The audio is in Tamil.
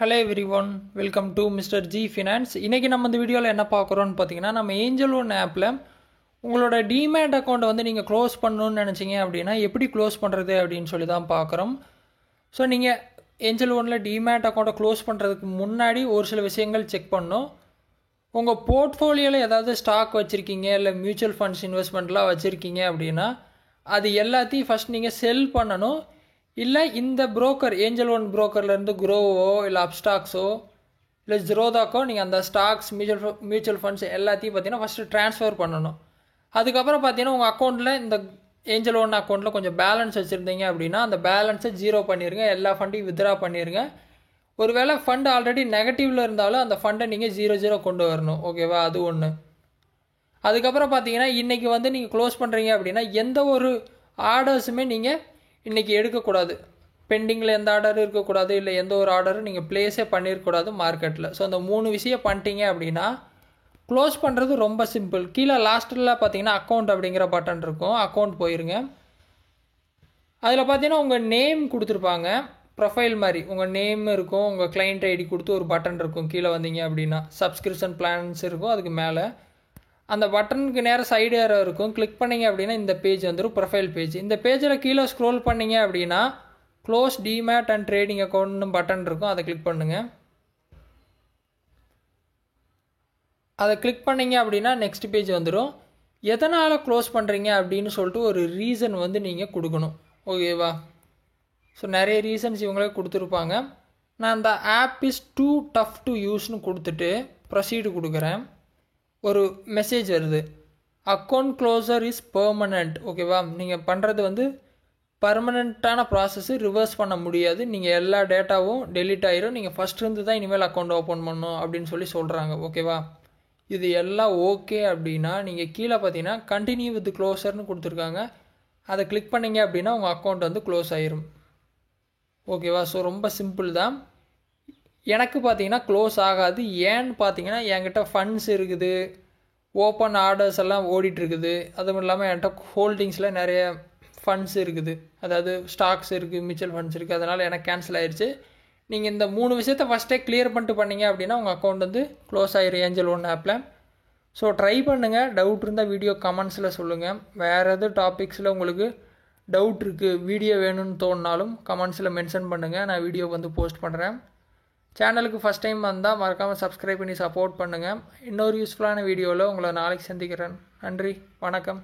Hello every one, welcome to mister G finance. இன்றைக்கி நம்ம இந்த வீடியோவில் என்ன பார்க்குறோன்னு பார்த்தீங்கன்னா, நம்ம ஏஞ்சல் ஒன் ஆப்பில் உங்களோட டிமேட் அக்கௌண்ட்டை வந்து நீங்கள் க்ளோஸ் பண்ணணுன்னு நினச்சிங்க அப்படின்னா எப்படி க்ளோஸ் பண்ணுறது அப்படின்னு சொல்லி தான் பார்க்குறோம். ஸோ நீங்கள் ஏஞ்சல் ஒனில் டிமேட் அக்கௌண்ட்டை க்ளோஸ் பண்ணுறதுக்கு முன்னாடி ஒரு சில விஷயங்கள் செக் பண்ணணும். உங்கள் போர்ட்ஃபோலியோவில் ஏதாவது ஸ்டாக் வச்சுருக்கீங்க, இல்லை மியூச்சுவல் ஃபண்ட்ஸ் இன்வெஸ்ட்மெண்ட்லாம் வச்சுருக்கீங்க அப்படின்னா அது எல்லாத்தையும் ஃபஸ்ட் நீங்கள் செல் பண்ணணும். இல்லை இந்த புரோக்கர் ஏஞ்சல் ஒன் புரோக்கர்லேருந்து குரோவோ இல்லை அப்ஸ்டாக்ஸோ இல்லை ஜிரோதாக்கோ நீங்கள் அந்த ஸ்டாக்ஸ் மியூச்சுவல் ஃபண்ட்ஸ் எல்லாத்தையும் பார்த்தீங்கன்னா ஃபஸ்ட்டு ட்ரான்ஸ்ஃபர் பண்ணணும். அதுக்கப்புறம் பார்த்தீங்கன்னா உங்கள் அக்கௌண்ட்டில் இந்த ஏஞ்சல் ஒன் அக்கௌண்ட்டில் கொஞ்சம் பேலன்ஸ் வச்சுருந்தீங்க அப்படின்னா அந்த பேலன்ஸை ஜீரோ பண்ணிடுங்க, எல்லா ஃபண்டையும் வித்ரா பண்ணிடுங்க. ஒருவேளை ஃபண்ட் ஆல்ரெடி நெகட்டிவில் இருந்தாலும் அந்த ஃபண்டை நீங்கள் ஜீரோ கொண்டு வரணும். ஓகேவா, அது ஒன்று. அதுக்கப்புறம் பார்த்தீங்கன்னா இன்றைக்கி வந்து நீங்கள் க்ளோஸ் பண்ணுறீங்க அப்படின்னா எந்த ஒரு ஆர்டர்ஸுமே நீங்கள் இன்றைக்கி எடுக்கக்கூடாது. பெண்டிங்கில் எந்த ஆர்டரும் இருக்கக்கூடாது, இல்லை எந்த ஒரு ஆர்டரும் நீங்கள் ப்ளேஸே பண்ணியிருக்கக்கூடாது மார்க்கெட்டில். ஸோ அந்த 3 விஷயம் பண்ணிட்டீங்க அப்படின்னா க்ளோஸ் பண்ணுறது ரொம்ப சிம்பிள். கீழே லாஸ்ட்டில் பார்த்தீங்கன்னா அக்கௌண்ட் அப்படிங்கிற பட்டன் இருக்கும், அக்கௌண்ட் போயிருங்க. அதில் பார்த்தீங்கன்னா உங்கள் நேம் கொடுத்துருப்பாங்க, ப்ரொஃபைல் மாதிரி உங்கள் நேம் இருக்கும், உங்கள் கிளைண்ட் ஐடி கொடுத்து ஒரு பட்டன் இருக்கும். கீழே வந்தீங்க அப்படின்னா சப்ஸ்கிரிப்ஷன் பிளான்ஸ் இருக்கும், அதுக்கு மேலே அந்த பட்டனுக்கு நேராக சைடு ஏரோ இருக்கும். கிளிக் பண்ணிங்க அப்படின்னா இந்த பேஜ் வந்துடும், ப்ரொஃபைல் பேஜ். இந்த பேஜில் கீழே ஸ்க்ரோல் பண்ணிங்க அப்படின்னா க்ளோஸ் டிமேட் அண்ட் ட்ரேடிங் அக்கௌண்ட்னு பட்டன் இருக்கும், அதை கிளிக் பண்ணுங்கள். அதை கிளிக் பண்ணிங்க அப்படின்னா நெக்ஸ்ட் பேஜ் வந்துடும். எதனால் க்ளோஸ் பண்ணுறீங்க அப்படின்னு சொல்லிட்டு ஒரு ரீசன் வந்து நீங்கள் கொடுக்கணும். ஓகேவா, ஸோ நிறைய ரீசன்ஸ் இவங்களே கொடுத்துருப்பாங்க. நான் அந்த app is too tough to யூஸ்னு கொடுத்துட்டு ப்ரொசீடு கொடுக்குறேன். ஒரு மெசேஜ் வருது, அக்கௌண்ட் க்ளோசர் இஸ் பெர்மனண்ட். ஓகேவா, நீங்கள் பண்ணுறது வந்து பர்மனெண்ட்டான ப்ராசஸ்ஸு, ரிவர்ஸ் பண்ண முடியாது. நீங்கள் எல்லா டேட்டாவும் டெலிட் ஆயிரும், நீங்கள் ஃபஸ்ட்லேருந்து தான் இனிமேல் அக்கௌண்ட் ஓப்பன் பண்ணணும் அப்படின்னு சொல்லி சொல்கிறாங்க. ஓகேவா, இது எல்லாம் ஓகே அப்படின்னா நீங்கள் கீழே பார்த்தீங்கன்னா கண்டினியூ வித் க்ளோசர்னு கொடுத்துருக்காங்க, அதை கிளிக் பண்ணிங்க அப்படின்னா உங்கள் அக்கௌண்ட் வந்து க்ளோஸ் ஆயிரும். ஓகேவா, ஸோ ரொம்ப சிம்பிள் தான். எனக்கு பார்த்தீங்கன்னா க்ளோஸ் ஆகாது. ஏன்னு பார்த்தீங்கன்னா என்கிட்ட ஃபண்ட்ஸ் இருக்குது, ஓப்பன் ஆர்டர்ஸ் எல்லாம் ஓடிட்டுருக்குது. அதுவும் இல்லாமல் என்கிட்ட ஹோல்டிங்ஸில் நிறைய ஃபண்ட்ஸ் இருக்குது, அதாவது ஸ்டாக்ஸ் இருக்குது, மியூச்சுவல் ஃபண்ட்ஸ் இருக்குது. அதனால் எனக்கு கேன்சல் ஆயிடுச்சு. நீங்கள் இந்த 3 விஷயத்தை ஃபஸ்ட்டே கிளியர் பண்ணிட்டு பண்ணீங்க அப்படின்னா உங்கள் அக்கௌண்ட் வந்து க்ளோஸ் ஆயிரும் ஏஞ்சல் ஒன் ஆப்பில். ஸோ ட்ரை பண்ணுங்கள். டவுட் இருந்தால் வீடியோ கமெண்ட்ஸில் சொல்லுங்கள். வேறு எதுவும் டாபிக்ஸில் உங்களுக்கு டவுட் இருக்குது, வீடியோ வேணும்னு தோணுனாலும் கமெண்ட்ஸில் மென்ஷன் பண்ணுங்கள், நான் வீடியோ வந்து போஸ்ட் பண்ணுறேன். சேனலுக்கு ஃபஸ்ட் டைம் வந்தால் மறக்காமல் சப்ஸ்கிரைப் பண்ணி சப்போர்ட் பண்ணுங்கள். இன்னொரு யூஸ்ஃபுல்லான வீடியோவில் உங்களை நாளைக்கு சந்திக்கிறேன். நன்றி, வணக்கம்.